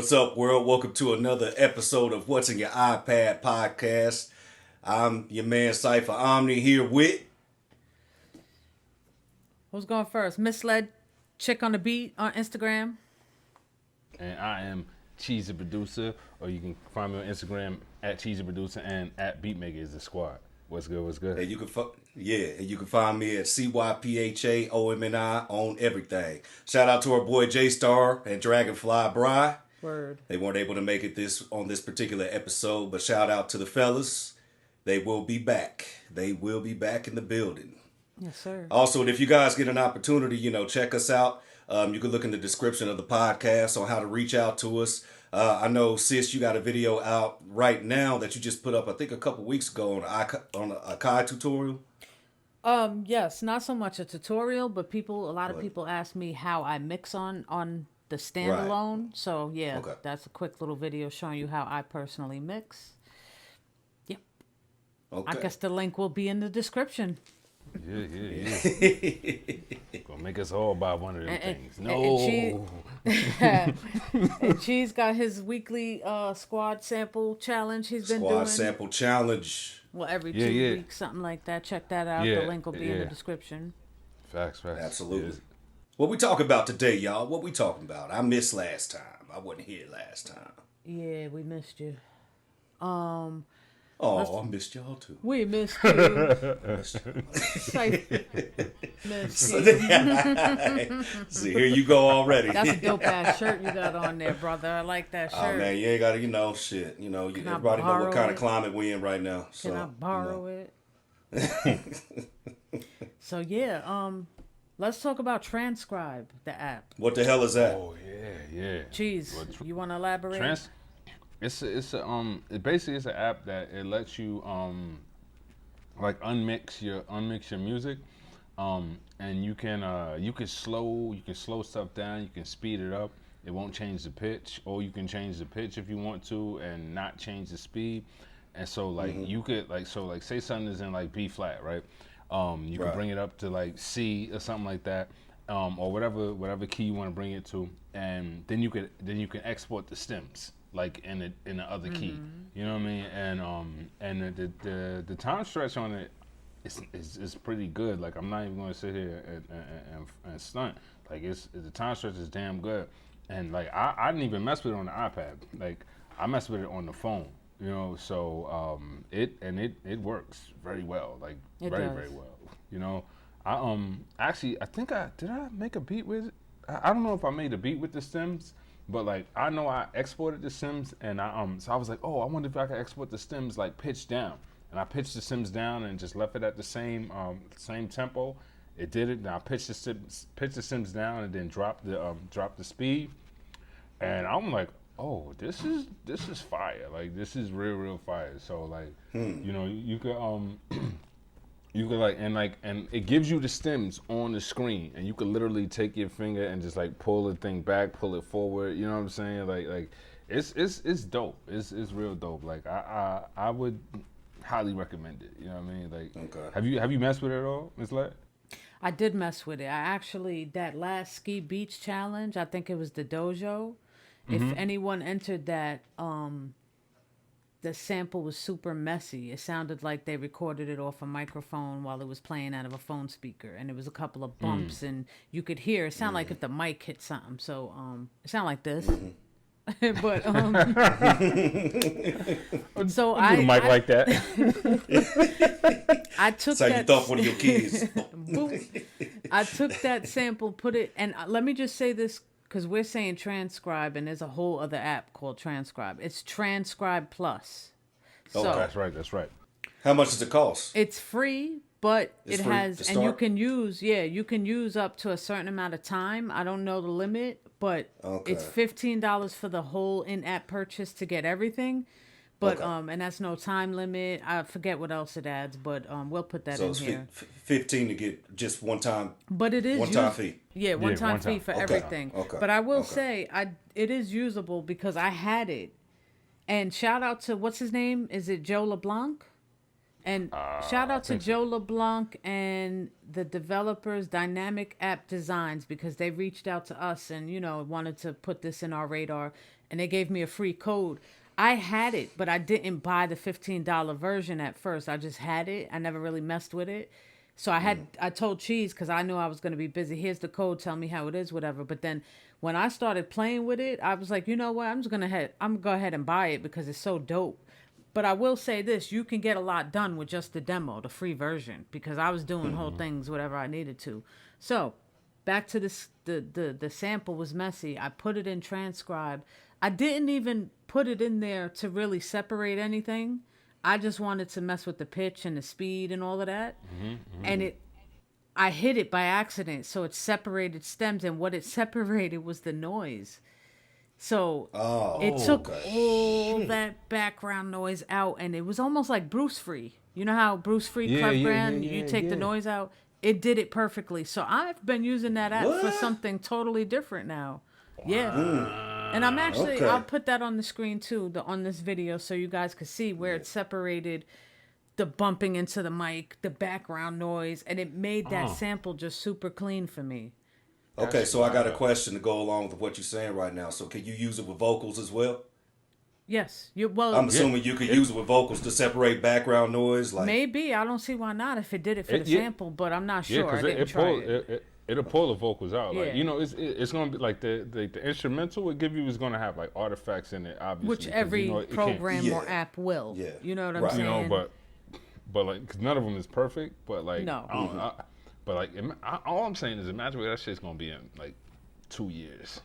What's up, world? Welcome to another episode of What's in Your iPad podcast. I'm your man, Cypha Omni, here with... Who's going first? Ms.LeD, Chick on the Beat on Instagram. And I am Cheez Da Producer, or you can find me on Instagram at Cheez Da Producer and at Beatmakeristhesquad. What's good, what's good? And you can find me at CYPHAOMNI on everything. Shout out to our boy J1StarBeatz and DragonFlyBry. Word. They weren't able to make it on this particular episode, but shout out to the fellas. They will be back. They will be back in the building. Yes, sir. Also, if you guys get an opportunity, check us out. You can look in the description of the podcast on how to reach out to us. I know, sis, you got a video out right now that you just put up, I think, a couple weeks ago on the Akai tutorial. Yes, not so much a tutorial, but a lot of people ask me how I mix on the standalone. Right. So yeah, okay. That's a quick little video showing you how I personally mix. Yep. Okay. I guess the link will be in the description. Yeah. Gonna make us all buy one of them things. And Cheez got his weekly squad sample challenge he's been doing. Squad sample challenge. Well, every 2 weeks, something like that. Check that out. Yeah, the link will be in the description. Facts. Absolutely. Yeah. What we talking about today, y'all? What we talking about? I missed last time. I wasn't here last time. Yeah, we missed you. I missed y'all too. We missed you. Missed you. See, here you go already. That's a dope ass shirt you got on there, brother. I like that shirt. Oh man, you ain't got to, shit. Everybody know what kind of climate we in right now. So, can I borrow it? So yeah, let's talk about Transcribe, the app. What the hell is that? Oh yeah. Cheez, you want to elaborate? It's basically it's an app that it lets you unmix your music, and you can slow stuff down, you can speed it up. It won't change the pitch, or you can change the pitch if you want to and not change the speed. And so you could say something is in B flat, right? You can bring it up to C or something like that, or whatever key you want to bring it to, and then you can export the stems in the other key. You know what I mean? And the time stretch on it is pretty good. I'm not even going to sit here and stunt. The time stretch is damn good. And I didn't even mess with it on the iPad. I messed with it on the phone. So it works very well. Very well. I think did I make a beat with it? I don't know if I made a beat with the stems, but I know I exported the stems, and so I was like, oh, I wonder if I could export the stems pitch down, and I pitched the stems down and just left it at the same tempo. It did it. Now I pitched the stems down and then dropped the speed, and I'm like, oh, this is fire. This is real fire. So you could you could and it gives you the stems on the screen, and you could literally take your finger and just pull the thing back, pull it forward. You know what I'm saying? It's dope. It's real dope. I would highly recommend it. You know what I mean? Okay. Have you messed with it at all, Ms.LeD? I did mess with it. That last Ski Beach challenge, I think it was the dojo. If anyone entered that, the sample was super messy. It sounded like they recorded it off a microphone while it was playing out of a phone speaker, and there was a couple of bumps, and you could hear it sound like if the mic hit something. So it sounded like this. But so I do the mic like that. I took so you thought one of your kids. I took that sample, put it, and let me just say this, because we're saying Transcribe, and there's a whole other app called Transcribe. It's Transcribe Plus. So, that's right. How much does it cost? It's free, but you can use up to a certain amount of time. I don't know the limit, but it's $15 for the whole in-app purchase to get everything. But and that's no time limit. I forget what else it adds, but we'll put that in here. So it's $15 to get just one time. But it is one-time fee. Yeah, one-time fee for everything. Okay. But I will say it is usable because I had it. And shout out to what's his name? Is it Joe LeBlanc? And shout out to Joe LeBlanc and the developers Dynamic App Designs, because they reached out to us and, you know, wanted to put this in our radar, and they gave me a free code. I had it, but I didn't buy the $15 version at first. I just had it. I never really messed with it. So I told Cheez, because I knew I was going to be busy, here's the code, tell me how it is, whatever. But then when I started playing with it, I was like, you know what, I'm going to go ahead and buy it because it's so dope. But I will say this, you can get a lot done with just the demo, the free version, because I was doing whole things, whatever I needed to. So back to this, the sample was messy. I put it in Transcribe. I didn't even put it in there to really separate anything. I just wanted to mess with the pitch and the speed and all of that. And I hit it by accident, so it separated stems, and what it separated was the noise. So it took all that background noise out, and it was almost like Bruce Free. You know how Bruce Free, Clef you take the noise out? It did it perfectly. So I've been using that app for something totally different now. Wow. Yeah. And I'm actually, I'll put that on the screen too, on this video, so you guys can see where it separated the bumping into the mic, the background noise, and it made that sample just super clean for me. Okay, so I got a question to go along with what you're saying right now. So can you use it with vocals as well? Yes. I'm assuming you could use it with vocals to separate background noise. Like maybe. I don't see why not if it did it for the sample, but I'm not sure. I didn't try it. It'll pull the vocals out. Like, you know, it's gonna be like the instrumental it give you is gonna have like artifacts in it, obviously. Which every program or app will. Yeah. You know what I'm saying? You know, but like, cause none of them is perfect. But like, no. But like, all I'm saying is, imagine where that shit's gonna be in like 2 years.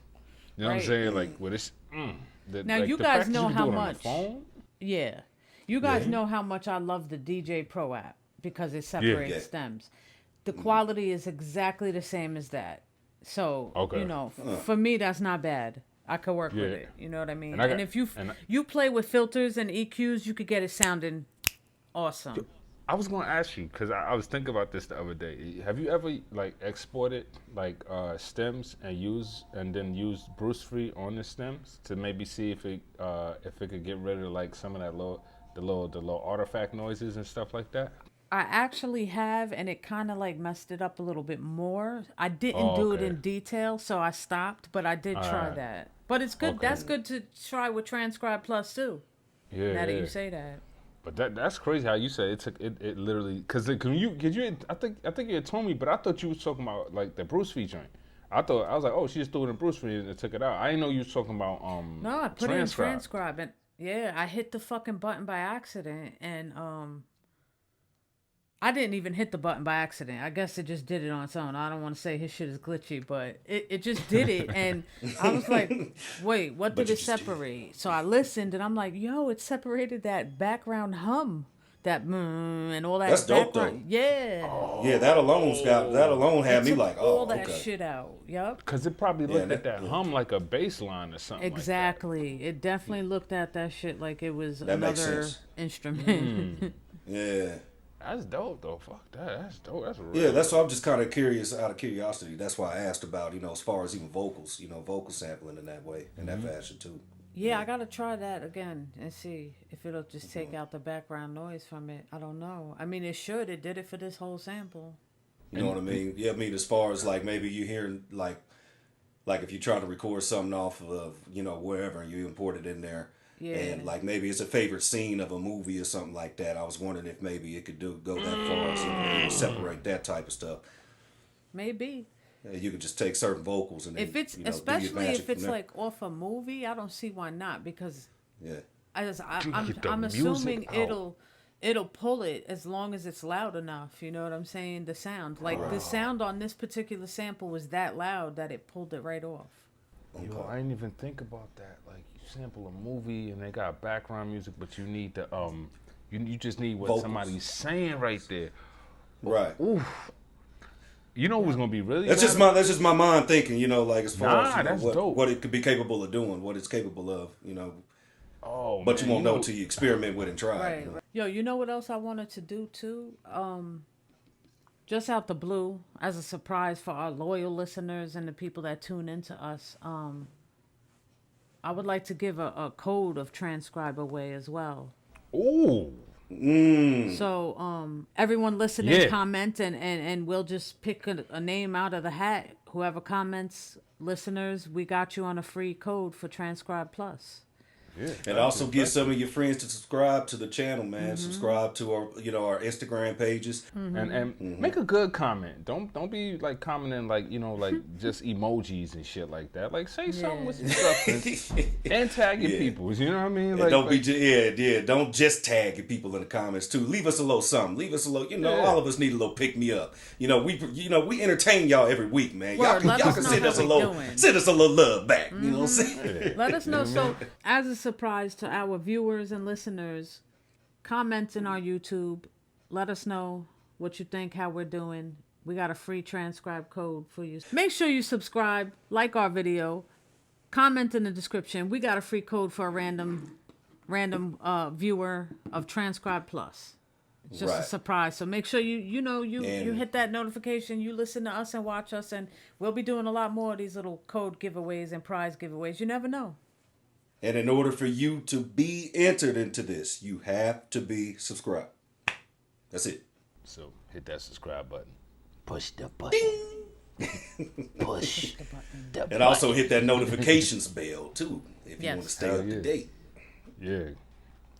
You know what I'm saying? Like, with this. Now you guys know how much. Yeah, you guys know how much I love the DJ Pro app because it separates stems. The quality is exactly the same as that. So you know, for me, that's not bad. I could work with it. You know what I mean? And if you play with filters and EQs, you could get it sounding awesome. I was gonna ask you because I was thinking about this the other day. Have you ever like exported like stems and then use Bruce Free on the stems to maybe see if it could get rid of like some of that the little artifact noises and stuff like that? I actually have, and it kind of like messed it up a little bit more. I didn't do it in detail, so I stopped. But I did try that. But it's good. That's good to try with Transcribe Plus too. Yeah. Now that you say that. But that's crazy how you said it took it literally because I think you had told me, but I thought you was talking about like the Bruce Free joint. I was like, oh, she just threw it in Bruce Free and took it out. I didn't know you was talking about No, I put it in Transcribe, and I hit the fucking button by accident, and I didn't even hit the button by accident. I guess it just did it on its own. I don't want to say his shit is glitchy, but it just did it. And I was like, wait, what did it separate? So I listened, and I'm like, yo, it separated that background hum, that and all that. That's dope, though. Yeah. Yeah, that alone had me like, all that shit out. Yep. Because it probably looked at that hum like a bass line or something. Exactly. Like that. It definitely looked at that shit like it was another instrument. Yeah. That's dope though. Fuck that. That's dope. That's real. Yeah, that's why I'm just kind of curious, out of curiosity. That's why I asked about, you know, as far as even vocals, you know, vocal sampling in that way, in that fashion too. Yeah, I gotta try that again and see if it'll just take out the background noise from it. I don't know. I mean, it should. It did it for this whole sample. You know what I mean? Yeah, I mean, as far as like maybe you hearing like if you try to record something off of, you know, wherever and you import it in there. Yeah. And like maybe it's a favorite scene of a movie or something like that. I was wondering if maybe it could go that far, so you know, separate that type of stuff. Maybe. You could just take certain vocals and if it's especially if it's like off a movie, I don't see why not, because I'm assuming it'll pull it as long as it's loud enough. You know what I'm saying? The sound, like the sound on this particular sample was that loud that it pulled it right off. Yo, I didn't even think about that. Like, you sample a movie and they got background music, but you need the you just need what vocals. Somebody's saying right there. Right. Oof. You know who's gonna be really? That's just my mind thinking. You know, like as far as you know, what it could be capable of doing, what it's capable of. You know. Oh. But you won't know till you experiment with it and try. Right. You know? Yo, you know what else I wanted to do too? Just out the blue, as a surprise for our loyal listeners and the people that tune into us, I would like to give a code of Transcribe away as well. Ooh. So everyone listening, comment, and we'll just pick a name out of the hat. Whoever comments, listeners, we got you on a free code for Transcribe Plus. Yeah, and also get some of your friends to subscribe to the channel, man. Subscribe to our, our Instagram pages, and make a good comment. Don't be like commenting like like just emojis and shit like that. Like say something with some substance and tagging people. You know what I mean? Like, don't be don't just tag people in the comments too. Leave us a little something. Leave us a little. All of us need a little pick me up. We entertain y'all every week, man. Y'all can send us a little love back. You know what I'm saying? Let us know. So as a surprise to our viewers and listeners, comment in our YouTube. Let us know what you think, how we're doing. We got a free transcribe code for you. Make sure you subscribe, like our video, comment in the description. We got a free code for a random viewer of Transcribe Plus. It's just a surprise. So make sure you hit that notification. You listen to us and watch us, and we'll be doing a lot more of these little code giveaways and prize giveaways. You never know. And in order for you to be entered into this, you have to be subscribed. That's it. So hit that subscribe button. Push the button. Push the button. And also hit that notifications bell too, if you want to stay up to date. Yeah.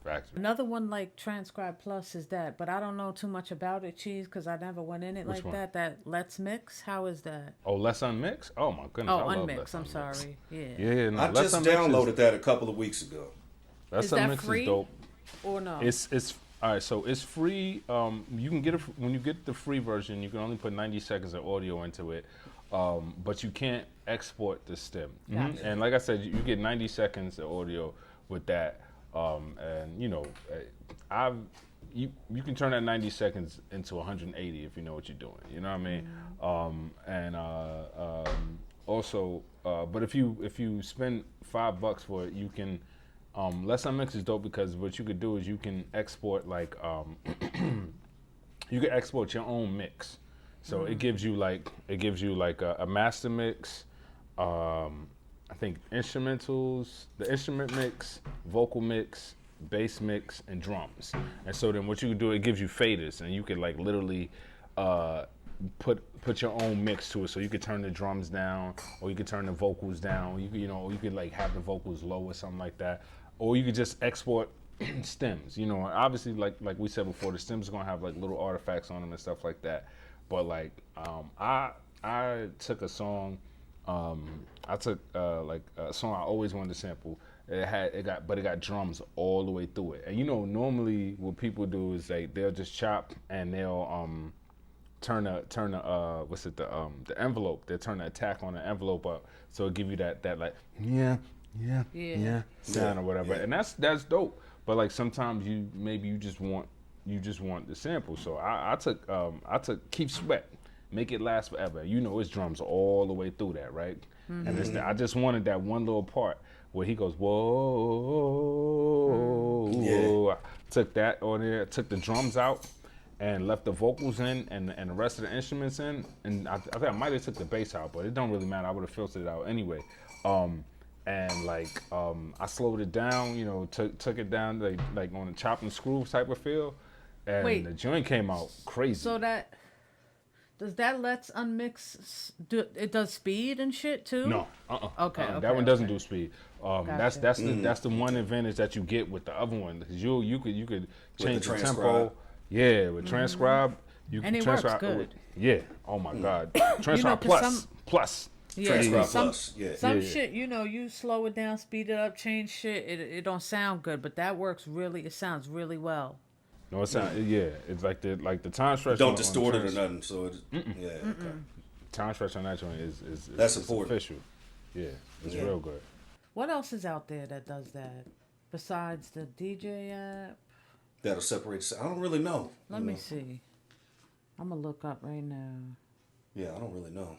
Factory. Another one like Transcribe Plus is that, but I don't know too much about it, Cheese, because I never went in it that. That Let's Mix, how is that? Oh, Let's Unmix? Oh my goodness. Oh, Unmix. I'm sorry. Yeah. Yeah. No, I just downloaded that a couple of weeks ago. Let's Unmix free? Is dope. Or no? It's all right. So it's free. You can get it when you get the free version. You can only put 90 seconds of audio into it, but you can't export the stem. Gotcha. And like I said, you get 90 seconds of audio with that. And you can turn that 90 seconds into 180 if you know what you're doing. You know what I mean? Also, but if you spend $5 for it, you can. Let's Unmix is dope because what you could do is you can export like you can export your own mix. So it gives you like a master mix. I think instrumentals, the instrument mix, vocal mix, bass mix, and drums. And so then what you can do, it gives you faders, and you can like literally put your own mix to it. So you could turn the drums down, or you could turn the vocals down. You could like have the vocals low or something like that, or you could just export stems. Obviously like we said before, the stems are gonna have like little artifacts on them and stuff like that. But like I took a song. I took like a song I always wanted to sample. It got drums all the way through it. And normally what people do is they'll just chop and they'll turn the envelope. They'll turn the attack on the envelope up, so it give you that like yeah sound or whatever. And that's dope. But like sometimes you just want the sample. So I took Keep Sweat. Make It Last Forever. It's drums all the way through that, right? Mm-hmm. And I just wanted that one little part where he goes, whoa. Yeah. I took that on there, took the drums out, and left the vocals in and the rest of the instruments in. And I think I might have took the bass out, but it don't really matter. I would have filtered it out anyway. I slowed it down, took it down like on a chop and screw type of feel. And the joint came out crazy. So does that Let's Unmix it does speed and shit too? No. Okay. That one doesn't do speed. Gotcha. That's the one advantage that you get with the other one, because you could change the tempo. Yeah, with Transcribe you can transcribe. Good. Oh my God. Transcribe plus. Yeah, Transcribe Plus. Some shit, you slow it down, speed it up, change shit. It don't sound good, but that works really. It sounds really well. No, it sounds it's like the time stretch. Don't distort it or nothing. So okay. Time stretch on that joint is that's important. Official. Yeah, it's real good. What else is out there that does that besides the DJ app? That'll separate. I don't really know. Let me see. I'm gonna look up right now. Yeah, I don't really know.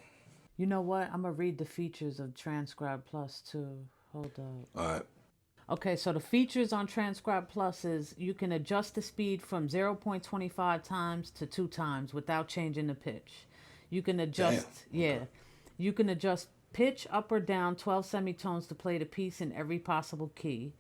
You know what? I'm gonna read the features of Transcribe Plus too. Hold up. All right. Okay, so the features on Transcribe Plus is you can adjust the speed from 0.25 times to 2 times without changing the pitch. You can adjust, you can adjust pitch up or down 12 semitones to play the piece in every possible key.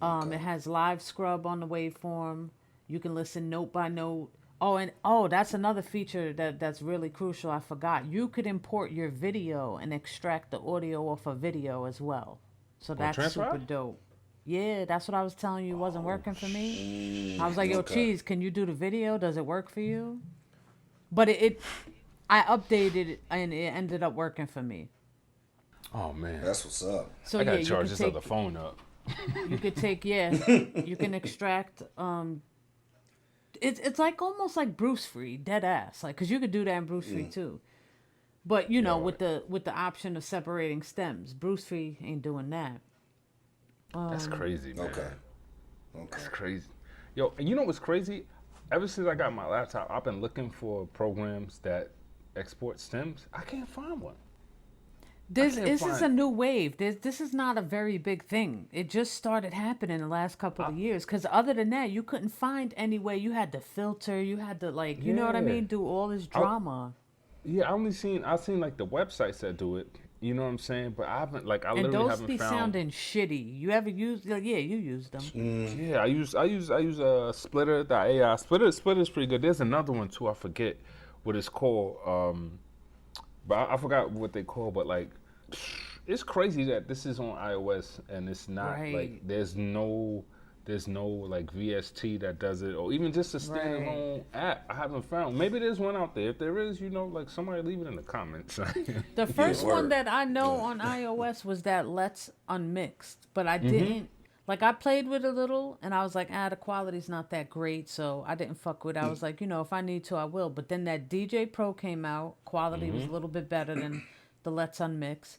It has live scrub on the waveform. You can listen note by note. That's another feature that's really crucial. I forgot. You could import your video and extract the audio off a video as well. So that's Transcribe? super dope. Yeah, that's what I was telling you wasn't working for me. I was like, yo, Okay. Cheez, can you do the video? Does it work for you? But I updated it and it ended up working for me. Oh man, That's what's up. So I gotta yeah, charge this other phone up. you could take you can extract it's like almost like Bruce Free, dead ass, like because you could do that in Bruce Free too, but you know with the option of separating stems. Bruce Free ain't doing that. That's crazy, man. Okay. That's crazy. Yo, and you know what's crazy? Ever since I got my laptop, I've been looking for programs that export stems. I can't find one. This is a new wave. This is not a very big thing. It just started happening the last couple of years. Because other than that, you couldn't find any way. You had to filter. You had to you know what I mean? Do all this drama. Yeah, I've seen like the websites that do it. You know what I'm saying? But I haven't like I And literally those haven't be found. sounding shitty. You ever used? Yeah, you used them. Yeah, I use a Splitter.ai. Splitter's pretty good. There's another one too. I forget what it's called. But I forgot what they call. But like, it's crazy that this is on iOS and it's not Right. like there's no like VST that does it, or even just a standalone app. I haven't found. Maybe there's one out there. If there is, you know, like somebody leave it in the comments. The first one word. that I know on iOS was that Let's Unmixed, but I didn't. Like, I played with it a little, and I was like, the quality's not that great, so I didn't fuck with it. I was like, you know, if I need to, I will. But then that DJ Pro came out. Quality was a little bit better than the Let's Unmix.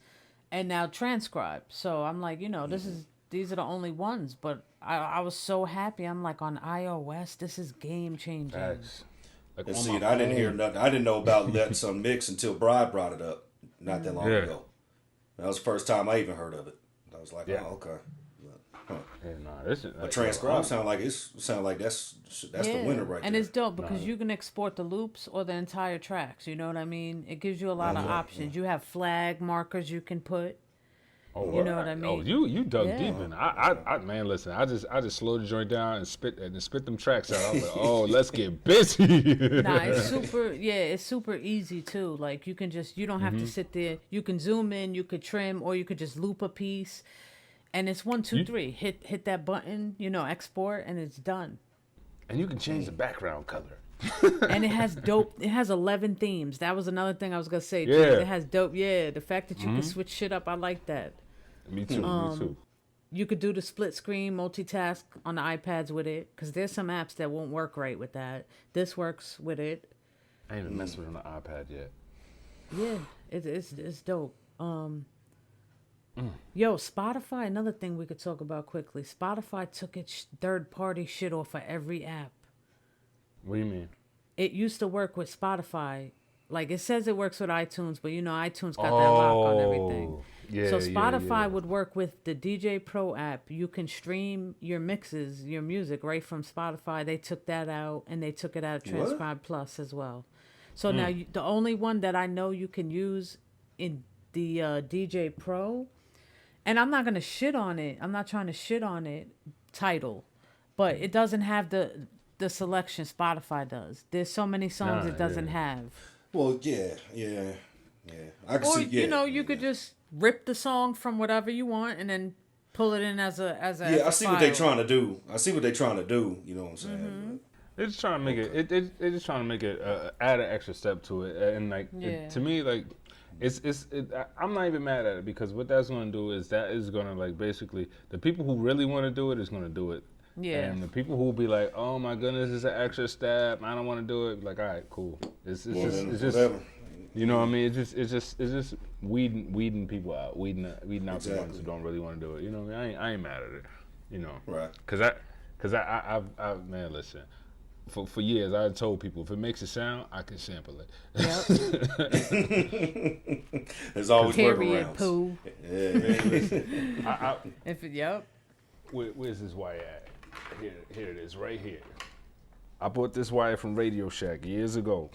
And now Transcribe. So I'm like, you know, these are the only ones. But I was so happy. I'm like, on iOS, this is game-changing. Facts. Like And on see, my I didn't hear phone. nothing. I didn't know about Let's Unmix until Bri brought it up not that long Yeah. ago. That was the first time I even heard of it. I was like, Yeah. oh, okay. Yeah, nah, this is, But Transcribe sound like that's the winner right And there. it's dope because you can export the loops or the entire tracks. You know what I mean? It gives you a lot of options. You have flag markers you can put. Oh, You know what I right. mean? Oh, you dug Yeah. deep in. I man, listen. I just slowed the joint down and spit them tracks out. I was like, oh, let's get busy. Nah, it's super easy too. Like you don't have to sit there. You can zoom in, you could trim, or you could just loop a piece. And it's 1, 2, 3. Hit that button, you know, export, and it's done. And you can change the background color. And it has 11 themes. That was another thing I was gonna say. Yeah. It has dope. Yeah, the fact that you can switch shit up, I like that. Me too. Me too. You could do the split screen multitask on the iPads with it, because there's some apps that won't work right with that. This works with it. I ain't even messed with it on the iPad yet. Yeah, it's dope. Yo, Spotify, another thing we could talk about quickly. Spotify took its third-party shit off of every app. What do you mean? It used to work with Spotify. Like, it says it works with iTunes, but you know iTunes got that lock on everything. Yeah, So yeah, Spotify yeah. would work with the DJ Pro app. You can stream your mixes, your music right from Spotify. They took that out, and they took it out of Transcribe Plus as well. So now the only one that I know you can use in the DJ Pro, and I'm not going to shit on it. I'm not trying to shit on it, Tidal, but it doesn't have the selection Spotify does. There's so many songs it doesn't have. Well, yeah. I can Or see. Yeah, you know, you could just rip the song from whatever you want and then pull it in as a Yeah, I see what they're file. trying to do. You know what I'm saying? They're just trying to make it. They're just trying to make it add an extra step to it, and like to me, like I'm not even mad at it because what that's going to do is that is going to like basically the people who really want to do it is going to do it. Yeah. And the people who will be like, oh my goodness, it's an extra step. I don't want to do it. Like, all right, cool. It's just whatever. you know what I mean. It's just weeding people out, weeding out the ones who don't really want to do it. You know what I mean? I ain't mad at it. You know. Right. Cause I've man, listen. For years, I told people if it makes it sound, I can sample it. Yep. There's always Period. workarounds. Poo. Yeah, man, listen. Yep. Where's this wire at? Here it is, right here. I bought this wire from Radio Shack years ago,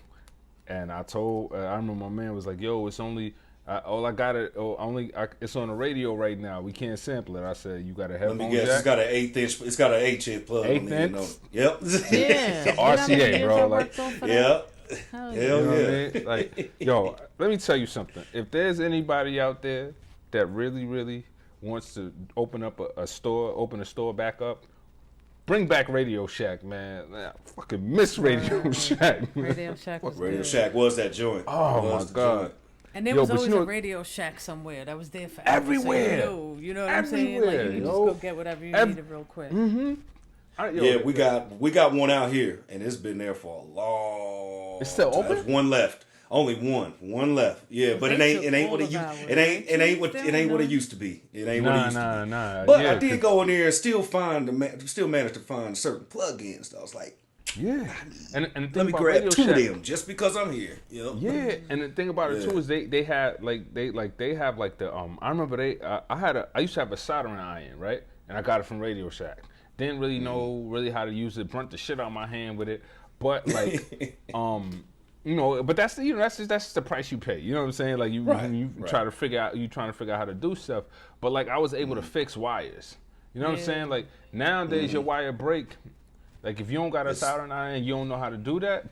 and I remember my man was like, "Yo, it's only All I got it. It's on the radio right now. We can't sample it. I said you got a headphone Let me guess. jack. It's got an 1/8 inch. It's got an 8-inch plug. Eighth inch? Yep. Yeah. RCA, bro, like- Yep. Hell Hell yeah. You know what I yeah. mean? Like, yo, let me tell you something. If there's anybody out there that really, really wants to open up a store back up, bring back Radio Shack, man. I fucking miss Radio Shack. Radio Shack was Radio good. Shack was that joint. Oh Was my the god. joint. And there Yo, was but always you know- a Radio Shack somewhere that was there for Everywhere. So you know what I'm saying? Like Everywhere, you can just yo. go get whatever you needed real quick. Yeah, we got one out here, and it's been there for a long. It's still time. open? There's one left. Only one left. Yeah, but They it took ain't all what it of used. ours. It ain't what Still it no. used to be. It ain't what it used to be. Nah. But yeah, I did go in there and still managed to find certain plugins. I was like, Yeah. And the thing let me about grab Radio 2 of Shack- them just because I'm here. You know? Yeah, and the thing about it too is they have they have like the I remember I used to have a soldering iron, right? And I got it from Radio Shack. Didn't really know really how to use it. Burnt the shit out of my hand with it. But like you know, but that's the price you pay. You know what I'm saying? Like you try to figure out how to do stuff. But like I was able to fix wires. You know what I'm saying? Like nowadays your wire break. Like if you don't got a soldering iron, you don't know how to do that.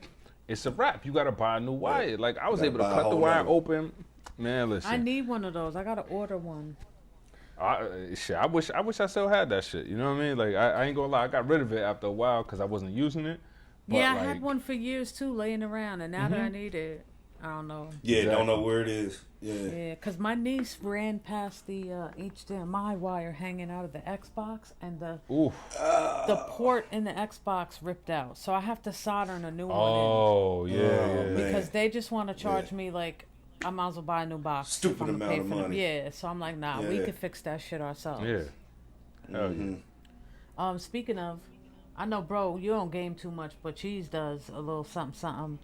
It's a wrap. You gotta buy a new wire. Like I was able to cut the wire open. Man, listen. I need one of those. I gotta order one. I wish I still had that shit. You know what I mean? Like I ain't gonna lie, I got rid of it after a while because I wasn't using it. But Yeah, I like, had one for years too, laying around, and now that I need it, I don't know. Yeah, Exactly. don't know where it is. Yeah. Yeah, because my niece ran past the HDMI wire hanging out of the Xbox, and the Oof. port in the Xbox ripped out. So I have to solder a new one Oh yeah. in, man. because they just want to charge me like I might as well buy a new box. if Stupid I'm gonna amount pay of for them. money. Yeah, so I'm like, nah, we Yeah. can fix that shit ourselves. Yeah. Hell yeah. Speaking of, I know, bro, you don't game too much, but Cheez does a little something.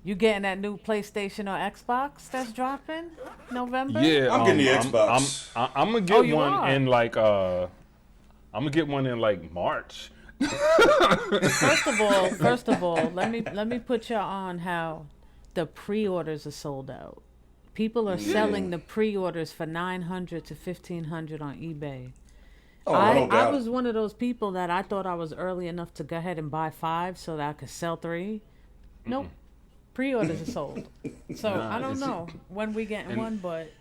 You getting that new PlayStation or Xbox that's dropping November? Yeah, I'm getting the Xbox. I'm gonna get you one are? in like I'm gonna get one in like March. First of all, let me put you on how the pre-orders are sold out. People are selling the pre-orders for $900 to $1,500 on eBay. Oh, I was one of those people that I thought I was early enough to go ahead and buy 5 so that I could sell 3. Nope. Pre-orders are sold. So I don't know when we getting one, but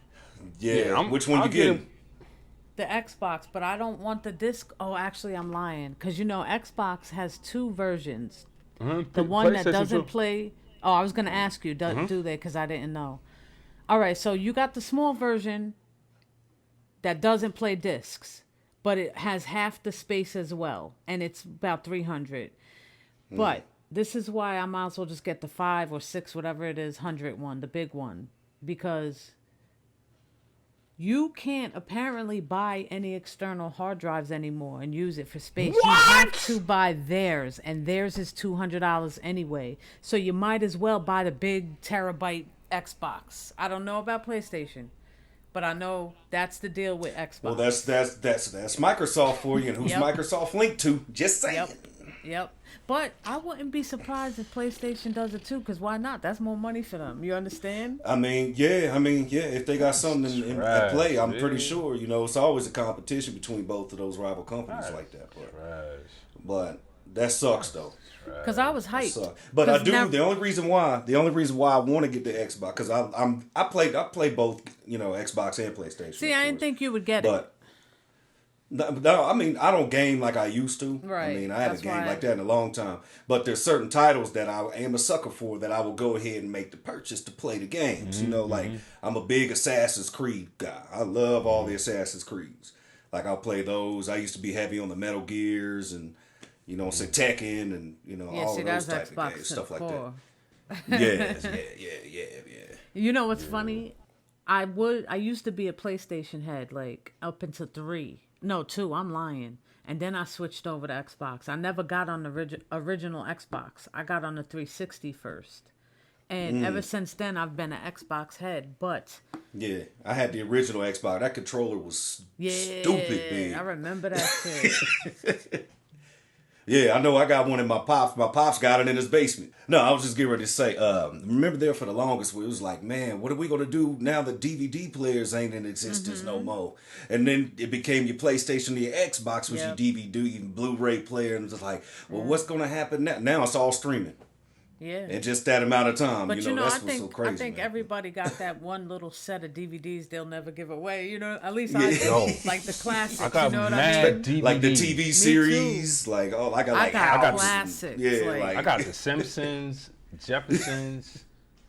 Yeah. Which one I'll you get getting? the Xbox, but I don't want the disc. Oh, actually, I'm lying. Because, you know, Xbox has 2 versions. The one that PlayStation doesn't 2. play. Oh, I was going to ask you, do they? Because I didn't know. All right, so you got the small version that doesn't play discs, but it has half the space as well. And it's about $300. But this is why I might as well just get the 5 or 6, whatever it is, 100 one, the big one. Because you can't apparently buy any external hard drives anymore and use it for space. What? You have to buy theirs, and theirs is $200 anyway. So you might as well buy the big terabyte Xbox. I don't know about PlayStation, but I know that's the deal with Xbox. Well, that's Microsoft for you, and who's Yep. Microsoft linked to? Just saying. Yep. But I wouldn't be surprised if PlayStation does it too, because why not? That's more money for them. You understand? I mean, yeah. If they got something in at play, I'm pretty sure. You know, it's always a competition between both of those rival companies like that. But that sucks though. Because I was hyped. Sucks. But I 'Cause do. now- The only reason why I want to get the Xbox because I play both. You know, Xbox and PlayStation. See, I didn't think you would get it. But no, I mean, I don't game like I used to. Right. I mean, I haven't That's gamed why like that in a long time. But there's certain titles that I am a sucker for that I will go ahead and make the purchase to play the games. You know, like I'm a big Assassin's Creed guy. I love all the Assassin's Creeds. Like I'll play those. I used to be heavy on the Metal Gears and you know, say Tekken and you know all see, of those that's type Xbox of games, stuff like core. that. Yeah. You know what's funny? I used to be a PlayStation head, like up into 3. No, 2. I'm lying. And then I switched over to Xbox. I never got on the original Xbox. I got on the 360 first. And ever since then, I've been an Xbox head. But Yeah, I had the original Xbox. That controller was stupid big. I remember that shit. Yeah, I know I got one in my pops. My pops got it in his basement. No, I was just getting ready to say, remember there for the longest where it was like, man, what are we going to do now that DVD players ain't in existence no more? And then it became your PlayStation, your Xbox was your DVD and Blu-ray player. And it was like, well, what's going to happen now? Now it's all streaming. Yeah. In just that amount of time. But you know, that's I what's think so crazy. I think man. everybody got that one little set of DVDs they'll never give away. You know, at least I do. Like the classics. I got you know what I mad mean? DVDs. Like the TV series. Like, oh, I got like I got albums. classics. Yeah, like, I got The Simpsons, Jeffersons,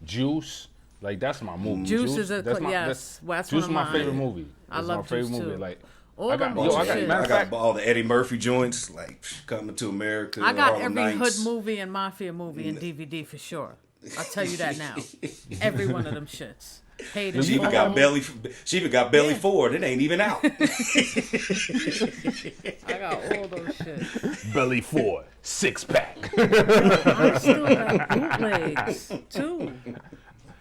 Juice. Like that's my movie. Juice is a that's my, yes. That's Juice one of is my mine. favorite movie. I That's love my favorite Juice movie. too. Like All I them got, yo, I got, shit. matter I of got fact, all the Eddie Murphy joints, like Coming to America. I got Harlem every Nights. hood movie and mafia movie in DVD for sure. I'll tell you that now. Every one of them shits. Paid in She even full. got Belly. She even got Belly Ford. It ain't even out. I got all those shit. Belly 4, 6-pack. I still got bootlegs too.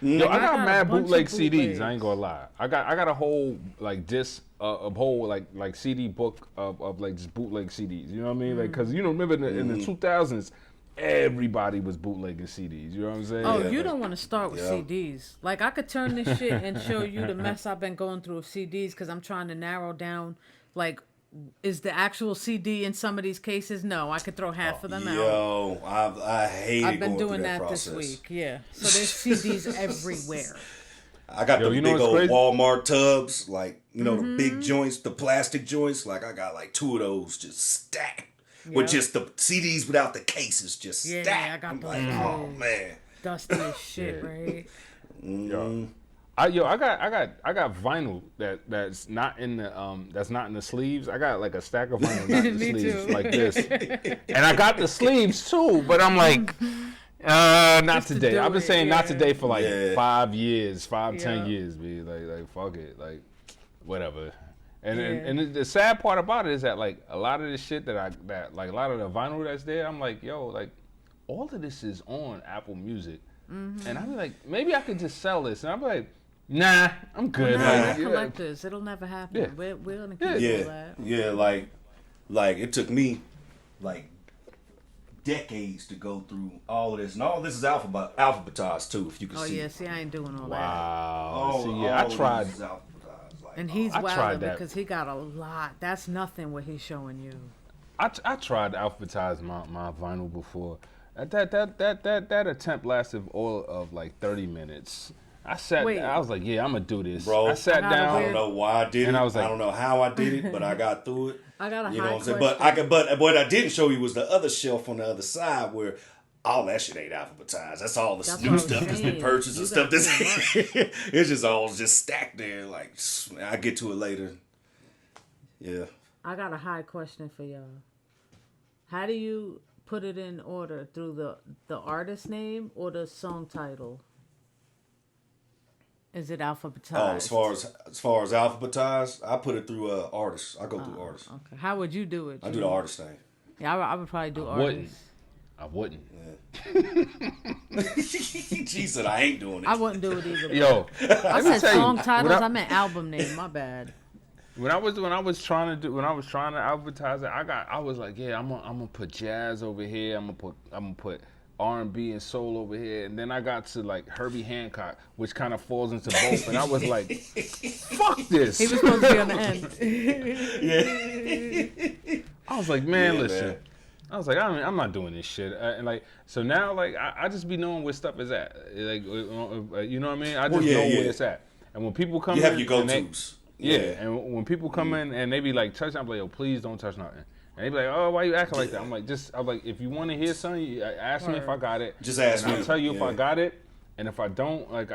Yo, I I got got a mad bunch of bootleg CDs. bootlegs. I ain't gonna lie. I got a whole like disc, a whole like CD book of like just bootleg CDs. You know what I mean? Like, cause you know, remember in the 2000s, everybody was bootlegging CDs. You know what I'm saying? Oh, Yeah. you don't want to start with Yeah. CDs. Like, I could turn this shit and show you the mess I've been going through with CDs because I'm trying to narrow down, like, is the actual CD in some of these cases? No, I could throw half of them out. Yo, I hated I've been going through doing that process. this week. Yeah. So there's CDs everywhere. I got Yo, the you know big what's old crazy? Walmart tubs, like, you know, Mm-hmm. the big joints, the plastic joints. Like, I got like 2 of those just stacked. Yeah. With just the CDs without the cases just Yeah, stacked. I got I'm those like, oh, too. man. Dusty as shit, right? Yo, I got vinyl that's not in the sleeves. I got like a stack of vinyl not in the Me sleeves too. like this, and I got the sleeves too. But I'm like, not Just to today. do I've been it, saying not yeah. today for like Yeah. 5 years, 10 Yeah. years. Be like fuck it, like whatever. And Yeah. and the sad part about it is that like a lot of the shit that like a lot of the vinyl that's there, I'm like, yo, like all of this is on Apple Music, Mm-hmm. and I'm like, maybe I could just sell this, and I'm like, nah, I'm good. Nah, Like, we're yeah. collectors. It'll never happen. Yeah. We're gonna keep Yeah. all Yeah, that. yeah, like it took me like decades to go through all of this, and all of this is alphabetized too. If you can Oh see. yeah, see, I ain't doing all that. Wow. All, See, yeah, all I of tried. this is alphabetized, like, And he's I tried wilding that. because he got a lot. That's nothing what he's showing you. I tried to alphabetize my vinyl before. That attempt lasted all of like 30 minutes. I sat. Wait. I was like, yeah, I'm gonna do this. Bro, I sat I got a down. I don't know why I did And it. I was like- I don't know how I did it, but I got through it. I got a You know high what I'm saying? question. But what I didn't show you was the other shelf on the other side where all that shit ain't alphabetized. That's all the That's new what I was stuff that's been saying. purchased and You stuff got that's too it's just all just stacked there. Like I get to it later. Yeah. I got a high question for y'all. How do you put it in order through the artist name or the song title? Is it alphabetized? Oh, as far as alphabetized, I put it through artists. I go through artists. Okay. How would you do it? I do Drew? the artist thing. Yeah, I would probably do wouldn't. artists. I wouldn't. She said I ain't doing it. I wouldn't do it either. Yo, I let me said tell you, song titles. when I meant album name. My bad. When I was trying to advertise it, I was like, yeah, I'm gonna put jazz over here. I'm gonna put R&B and soul over here, and then I got to like Herbie Hancock, which kind of falls into both, and I was like, fuck this. He was supposed to be on the end. I was like, man, Yeah, listen. man. I was like, I'm not doing this shit. And like, so now, like, I just be knowing where stuff is at. Like, you know what I mean? I just yeah, know yeah. where it's at. And when people come You in, have your and they- go-tos. yeah, and when people come in and they be like, touch, I'm like, yo, please don't touch nothing. And they be like, oh, why you acting like that? I'm like, if you want to hear something, you ask me if I got it. Just ask and me. I'll tell you if I Yeah. got it. And if I don't, like,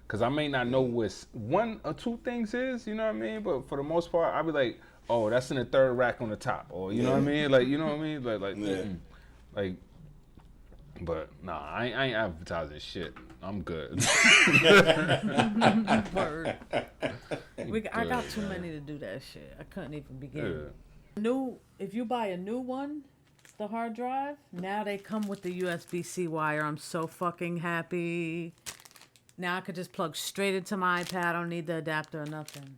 because I may not know what one or two things is, you know what I mean? But for the most part, I'll be like, oh, that's in the third rack on the top. Or, you know what I mean? Like, you know what I mean? Like, Yeah. like, but nah, I ain't advertising shit. I'm good. Word. I got too many to do that shit. I couldn't even begin. Yeah. If you buy a new one, the hard drive, now they come with the USB-C wire. I'm so fucking happy. Now I could just plug straight into my iPad. I don't need the adapter or nothing.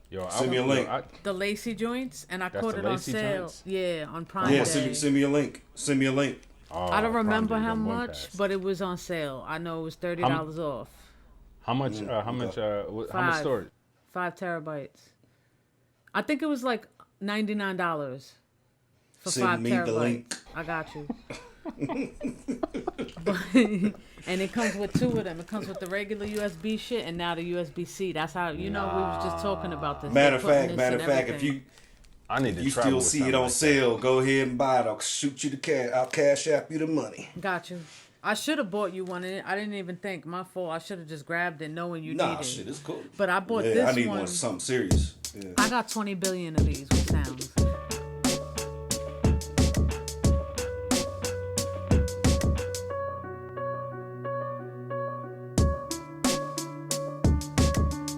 Yo, Send me a link. The lacy joints, and I That's caught the it on lacy sale. joints? Yeah, on Prime Yeah, Day. send me a link. Send me a link. Oh, I don't remember Prime Day how done went much, past. but it was on sale. I know it was $30 off. How much? How much? How much storage? 5 terabytes. I think it was like $99 for Send 5 me terabytes. the link. I got you. And it comes with 2 of them. It comes with the regular USB shit and now the USB-C. That's how we was just talking about this. Matter of They're putting fact, this in if everything. I need to you travel still with see it something on like sale, go ahead and buy it. I'll shoot you the cash. I'll cash app you the money. Got you. I should have bought you one. And I didn't even think. My fault. I should have just grabbed it knowing you Nah, needed shit, it. it's cool. But I bought Yeah, this I need one. something serious. Yeah. I got 20 billion of these. What sounds?